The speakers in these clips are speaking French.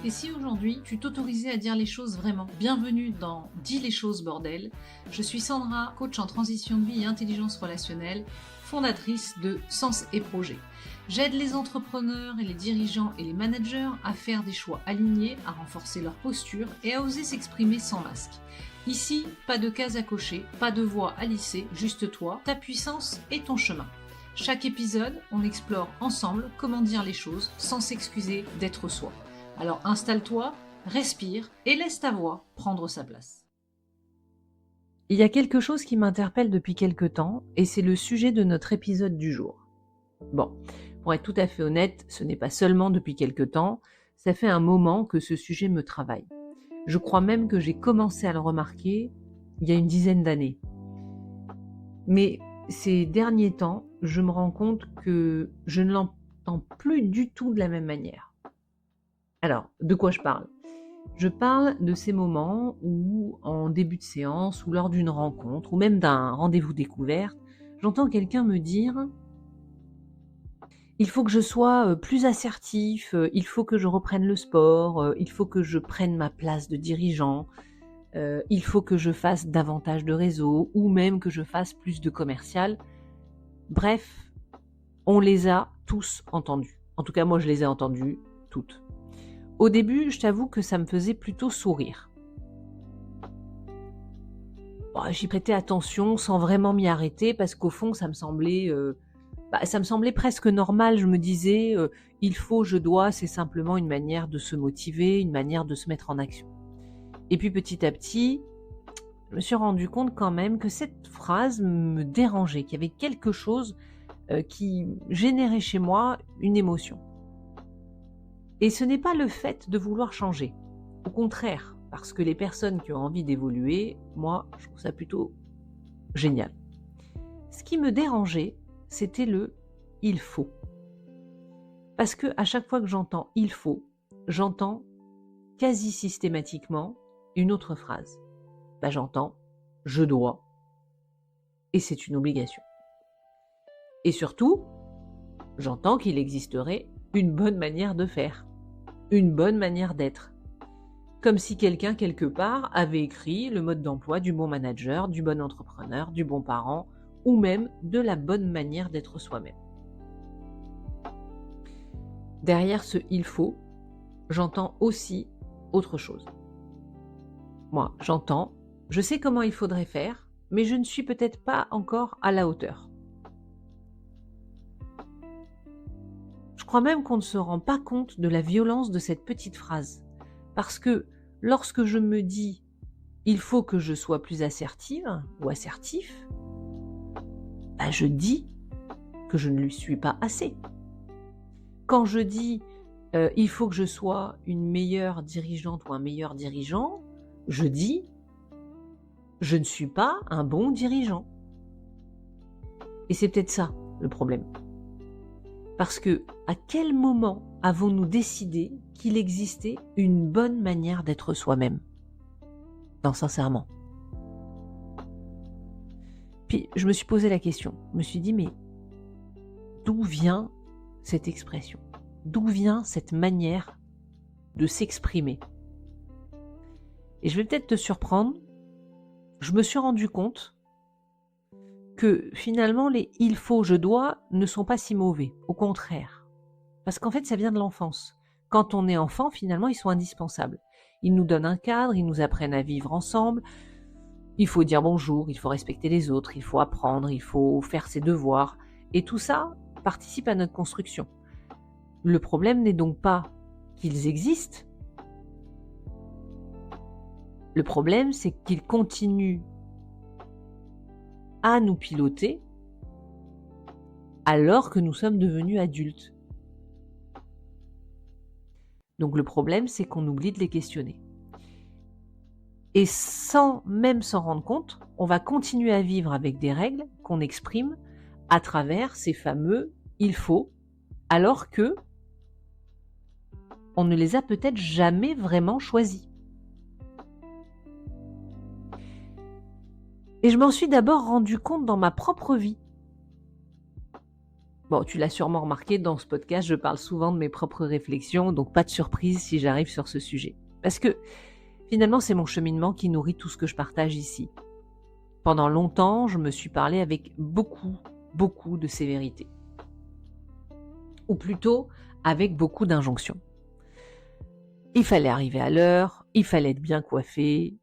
Et si aujourd'hui tu t'autorisais à dire les choses vraiment? Bienvenue dans Dis les choses bordel. Je suis Sandra, coach en transition de vie et intelligence relationnelle, fondatrice de Sens et Projet. J'aide les entrepreneurs et les dirigeants et les managers à faire des choix alignés, à renforcer leur posture et à oser s'exprimer sans masque. Ici, pas de cases à cocher, pas de voix à lisser, juste toi, ta puissance et ton chemin. Chaque épisode, on explore ensemble comment dire les choses sans s'excuser d'être soi. Alors installe-toi, respire et laisse ta voix prendre sa place. Il y a quelque chose qui m'interpelle depuis quelque temps et c'est le sujet de notre épisode du jour. Bon, pour être tout à fait honnête, ce n'est pas seulement depuis quelque temps, ça fait un moment que ce sujet me travaille. Je crois même que j'ai commencé à le remarquer il y a une dizaine d'années. Mais ces derniers temps, je me rends compte que je ne l'entends plus du tout de la même manière. Alors, de quoi je parle ? Je parle de ces moments où, en début de séance, ou lors d'une rencontre, ou même d'un rendez-vous découverte, j'entends quelqu'un me dire « Il faut que je sois plus assertif, il faut que je reprenne le sport, il faut que je prenne ma place de dirigeant, il faut que je fasse davantage de réseau, ou même que je fasse plus de commercial. » Bref, on les a tous entendus. En tout cas, moi, je les ai entendus toutes. Au début, je t'avoue que ça me faisait plutôt sourire. Bon, j'y prêtais attention sans vraiment m'y arrêter parce qu'au fond, ça me semblait presque normal. Je me disais, il faut, je dois, c'est simplement une manière de se motiver, une manière de se mettre en action. Et puis petit à petit, je me suis rendu compte quand même que cette phrase me dérangeait, qu'il y avait quelque chose qui générait chez moi une émotion. Et ce n'est pas le fait de vouloir changer. Au contraire, parce que les personnes qui ont envie d'évoluer, moi, je trouve ça plutôt génial. Ce qui me dérangeait, c'était le « il faut ». Parce que à chaque fois que j'entends « il faut », j'entends quasi systématiquement une autre phrase. J'entends « je dois » et c'est une obligation. Et surtout, j'entends qu'il existerait une bonne manière de faire, une bonne manière d'être. Comme si quelqu'un, quelque part, avait écrit le mode d'emploi du bon manager, du bon entrepreneur, du bon parent, ou même de la bonne manière d'être soi-même. Derrière ce « il faut », j'entends aussi autre chose. Moi, j'entends « je sais comment il faudrait faire, mais je ne suis peut-être pas encore à la hauteur ». Je crois même qu'on ne se rend pas compte de la violence de cette petite phrase. Parce que lorsque je me dis « il faut que je sois plus assertive ou assertif », je dis que je ne lui suis pas assez. Quand je dis « il faut que je sois une meilleure dirigeante ou un meilleur dirigeant », je dis « je ne suis pas un bon dirigeant ». Et c'est peut-être ça le problème. Parce que, à quel moment avons-nous décidé qu'il existait une bonne manière d'être soi-même ? Non, sincèrement. Puis, je me suis posé la question. Je me suis dit, mais d'où vient cette expression ? D'où vient cette manière de s'exprimer ? Et je vais peut-être te surprendre. Je me suis rendu compte que finalement, les « il faut, je dois » ne sont pas si mauvais. Au contraire. Parce qu'en fait, ça vient de l'enfance. Quand on est enfant, finalement, ils sont indispensables. Ils nous donnent un cadre, ils nous apprennent à vivre ensemble. Il faut dire bonjour, il faut respecter les autres, il faut apprendre, il faut faire ses devoirs. Et tout ça participe à notre construction. Le problème n'est donc pas qu'ils existent. Le problème, c'est qu'ils continuent à nous piloter alors que nous sommes devenus adultes. Donc le problème, c'est qu'on oublie de les questionner. Et sans même s'en rendre compte, on va continuer à vivre avec des règles qu'on exprime à travers ces fameux « il faut », alors que on ne les a peut-être jamais vraiment choisis. Et je m'en suis d'abord rendu compte dans ma propre vie. Bon, tu l'as sûrement remarqué, dans ce podcast, je parle souvent de mes propres réflexions, donc pas de surprise si j'arrive sur ce sujet. Parce que finalement, c'est mon cheminement qui nourrit tout ce que je partage ici. Pendant longtemps, je me suis parlé avec beaucoup de sévérité. Ou plutôt, avec beaucoup d'injonctions. Il fallait arriver à l'heure, il fallait être bien coiffé,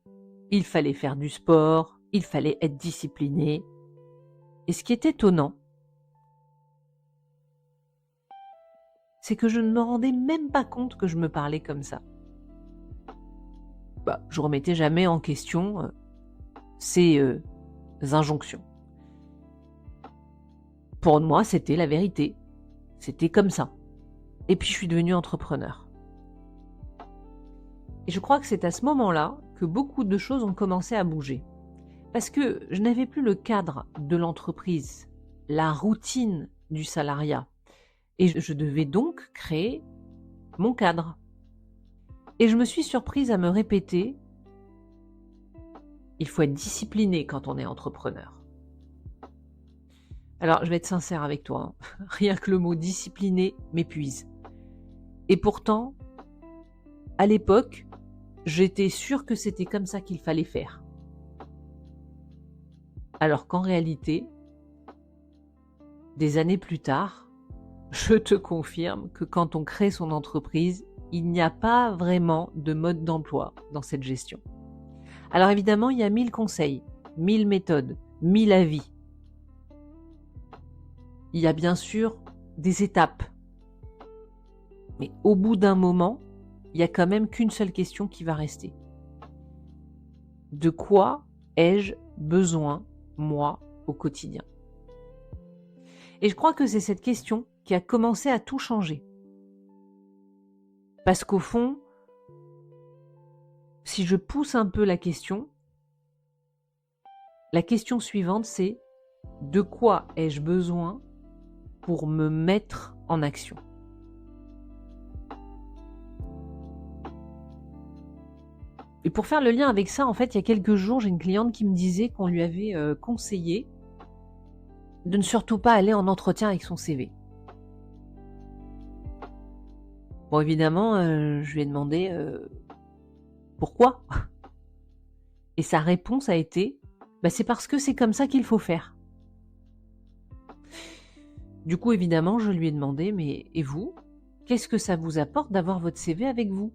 il fallait faire du sport, il fallait être discipliné. Et ce qui est étonnant, c'est que je ne me rendais même pas compte que je me parlais comme ça. Je remettais jamais en question ces injonctions. Pour moi, c'était la vérité. C'était comme ça. Et puis je suis devenue entrepreneur. Et je crois que c'est à ce moment-là que beaucoup de choses ont commencé à bouger. Parce que je n'avais plus le cadre de l'entreprise, la routine du salariat. Et je devais donc créer mon cadre. Et je me suis surprise à me répéter, il faut être discipliné quand on est entrepreneur. Alors, je vais être sincère avec toi, hein. Rien que le mot discipliné m'épuise. Et pourtant, à l'époque, j'étais sûre que c'était comme ça qu'il fallait faire. Alors qu'en réalité, des années plus tard, je te confirme que quand on crée son entreprise, il n'y a pas vraiment de mode d'emploi dans cette gestion. Alors évidemment, il y a 1000 conseils, 1000 méthodes, 1000 avis. Il y a bien sûr des étapes. Mais au bout d'un moment, il n'y a quand même qu'une seule question qui va rester. De quoi ai-je besoin, moi, au quotidien ? Et je crois que c'est cette question qui a commencé à tout changer. Parce qu'au fond, si je pousse un peu la question suivante, c'est de quoi ai-je besoin pour me mettre en action ? Et pour faire le lien avec ça, en fait, il y a quelques jours, j'ai une cliente qui me disait qu'on lui avait conseillé de ne surtout pas aller en entretien avec son CV. Bon, évidemment, je lui ai demandé pourquoi. Et sa réponse a été c'est parce que c'est comme ça qu'il faut faire. Du coup, évidemment, je lui ai demandé mais et vous ? Qu'est-ce que ça vous apporte d'avoir votre CV avec vous ?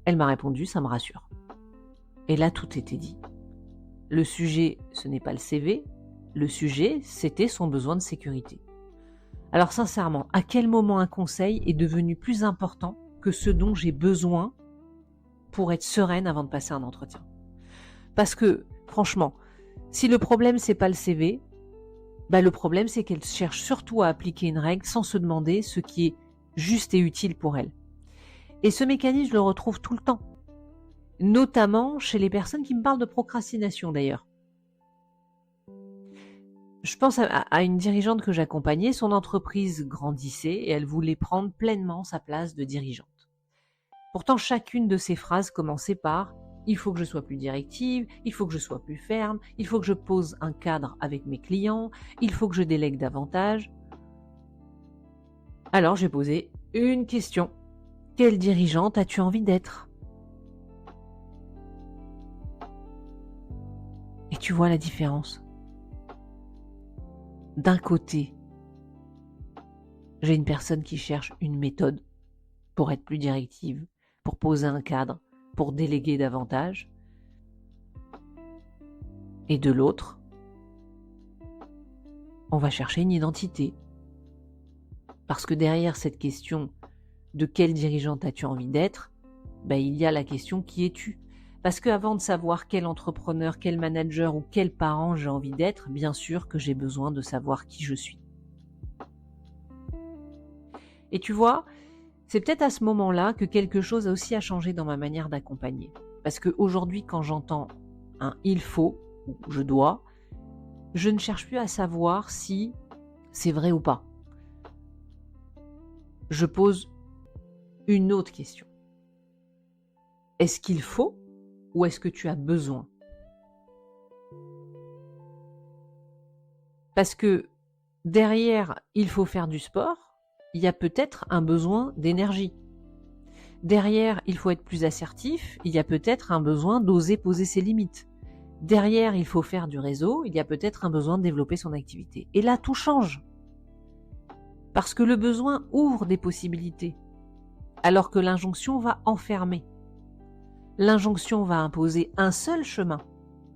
Elle m'a répondu, ça me rassure. Et là, tout était dit. Le sujet, ce n'est pas le CV. Le sujet, c'était son besoin de sécurité. Alors sincèrement, à quel moment un conseil est devenu plus important que ce dont j'ai besoin pour être sereine avant de passer un entretien ? Parce que, franchement, si le problème, c'est pas le CV, le problème, c'est qu'elle cherche surtout à appliquer une règle sans se demander ce qui est juste et utile pour elle. Et ce mécanisme, je le retrouve tout le temps. Notamment chez les personnes qui me parlent de procrastination d'ailleurs. Je pense à une dirigeante que j'accompagnais, son entreprise grandissait et elle voulait prendre pleinement sa place de dirigeante. Pourtant, chacune de ses phrases commençait par « il faut que je sois plus directive, il faut que je sois plus ferme, il faut que je pose un cadre avec mes clients, il faut que je délègue davantage ». Alors j'ai posé une question. Quelle dirigeante as-tu envie d'être ? Et tu vois la différence. D'un côté, j'ai une personne qui cherche une méthode pour être plus directive, pour poser un cadre, pour déléguer davantage. Et de l'autre, on va chercher une identité. Parce que derrière cette question de quelle dirigeante as-tu envie d'être, il y a la question qui es-tu ? Parce qu'avant de savoir quel entrepreneur, quel manager ou quel parent j'ai envie d'être, bien sûr que j'ai besoin de savoir qui je suis. Et tu vois, c'est peut-être à ce moment-là que quelque chose a aussi changé dans ma manière d'accompagner. Parce qu'aujourd'hui, quand j'entends un « il faut » ou « je dois », je ne cherche plus à savoir si c'est vrai ou pas. Je pose une autre question. Est-ce qu'il faut ou est-ce que tu as besoin ? Parce que Derrière, il faut faire du sport, il y a peut-être un besoin d'énergie. Derrière, il faut être plus assertif, il y a peut-être un besoin d'oser poser ses limites. Derrière, il faut faire du réseau, il y a peut-être un besoin de développer son activité. Et là, tout change. Parce que le besoin ouvre des possibilités, alors que l'injonction va enfermer. L'injonction va imposer un seul chemin.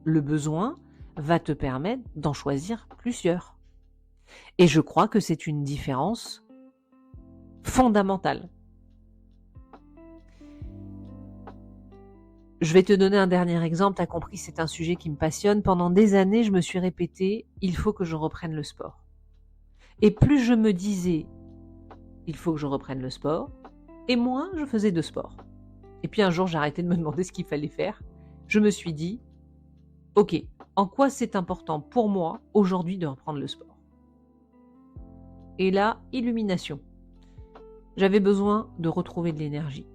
Le besoin va te permettre d'en choisir plusieurs. Et je crois que c'est une différence fondamentale. Je vais te donner un dernier exemple, tu as compris, c'est un sujet qui me passionne. Pendant des années, je me suis répété, il faut que je reprenne le sport. Et plus je me disais, il faut que je reprenne le sport, et moins je faisais de sport. Et puis un jour, j'ai arrêté de me demander ce qu'il fallait faire. Je me suis dit, ok, en quoi c'est important pour moi aujourd'hui de reprendre le sport? Et là, illumination. J'avais besoin de retrouver de l'énergie.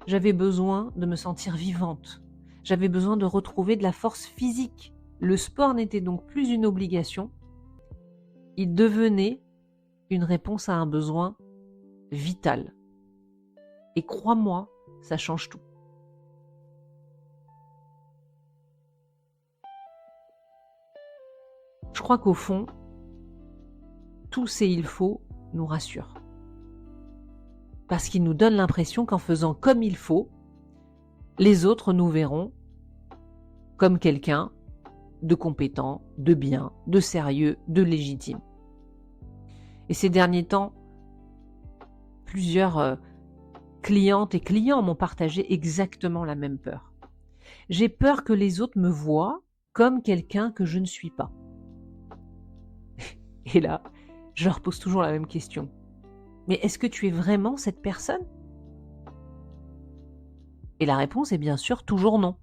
J'avais besoin de me sentir vivante. J'avais besoin de retrouver de la force physique. Le sport n'était donc plus une obligation. Il devenait une réponse à un besoin vital. Et crois-moi, ça change tout. Je crois qu'au fond, tous ces il faut nous rassurent. Parce qu'ils nous donnent l'impression qu'en faisant comme il faut, les autres nous verront comme quelqu'un de compétent, de bien, de sérieux, de légitime. Et ces derniers temps, plusieurs clientes et clients m'ont partagé exactement la même peur. J'ai peur que les autres me voient comme quelqu'un que je ne suis pas. Et là, je leur pose toujours la même question. Mais est-ce que tu es vraiment cette personne? Et la réponse est bien sûr toujours non.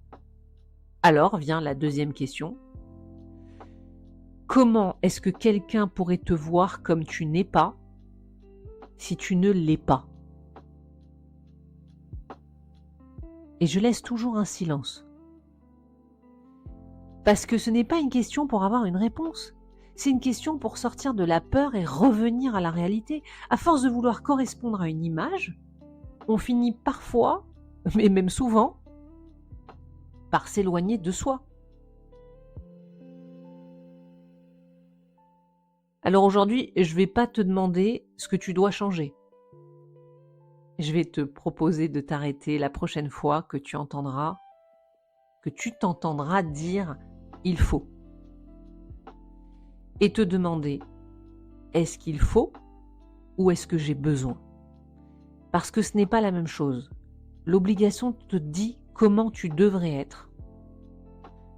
Alors vient la deuxième question. Comment est-ce que quelqu'un pourrait te voir comme tu n'es pas si tu ne l'es pas? Et je laisse toujours un silence. Parce que ce n'est pas une question pour avoir une réponse. C'est une question pour sortir de la peur et revenir à la réalité. À force de vouloir correspondre à une image, on finit parfois, mais même souvent, par s'éloigner de soi. Alors aujourd'hui, je ne vais pas te demander ce que tu dois changer. Je vais te proposer de t'arrêter la prochaine fois que tu t'entendras dire « il faut ». Et te demander « est-ce qu'il faut ou est-ce que j'ai besoin ?» Parce que ce n'est pas la même chose. L'obligation te dit comment tu devrais être.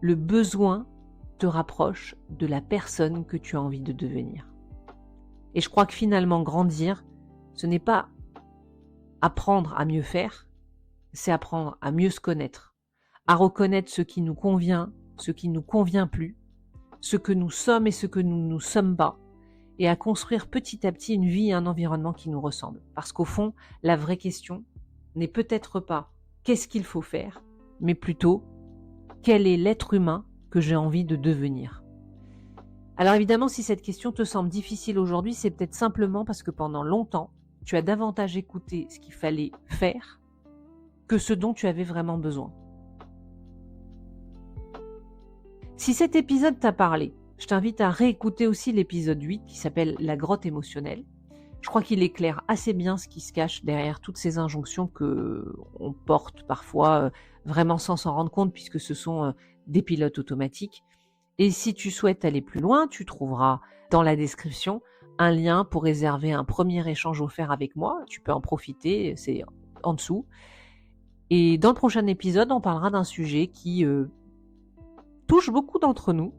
Le besoin te rapproche de la personne que tu as envie de devenir. Et je crois que finalement, grandir, ce n'est pas apprendre à mieux faire, c'est apprendre à mieux se connaître, à reconnaître ce qui nous convient, ce qui ne nous convient plus, ce que nous sommes et ce que nous ne sommes pas, et à construire petit à petit une vie et un environnement qui nous ressemblent. Parce qu'au fond, la vraie question n'est peut-être pas qu'est-ce qu'il faut faire, mais plutôt quel est l'être humain que j'ai envie de devenir. Alors évidemment, si cette question te semble difficile aujourd'hui, c'est peut-être simplement parce que pendant longtemps, tu as davantage écouté ce qu'il fallait faire que ce dont tu avais vraiment besoin. Si cet épisode t'a parlé, je t'invite à réécouter aussi l'épisode 8 qui s'appelle « La grotte émotionnelle ». Je crois qu'il éclaire assez bien ce qui se cache derrière toutes ces injonctions qu'on porte parfois vraiment sans s'en rendre compte puisque ce sont des pilotes automatiques. Et si tu souhaites aller plus loin, tu trouveras dans la description un lien pour réserver un premier échange offert avec moi. Tu peux en profiter, c'est en dessous. Et dans le prochain épisode, on parlera d'un sujet qui touche beaucoup d'entre nous.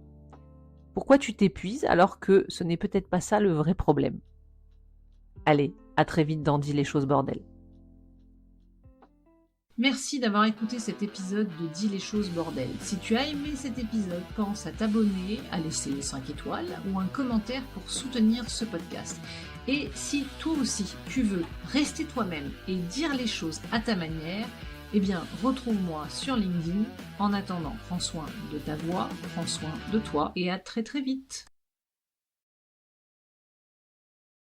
Pourquoi tu t'épuises alors que ce n'est peut-être pas ça le vrai problème? Allez, à très vite dans Dis les choses bordel. Merci d'avoir écouté cet épisode de Dis les choses bordel. Si tu as aimé cet épisode, pense à t'abonner, à laisser 5 étoiles ou un commentaire pour soutenir ce podcast. Et si toi aussi tu veux rester toi-même et dire les choses à ta manière, eh bien retrouve-moi sur LinkedIn. En attendant, prends soin de ta voix, prends soin de toi et à très très vite.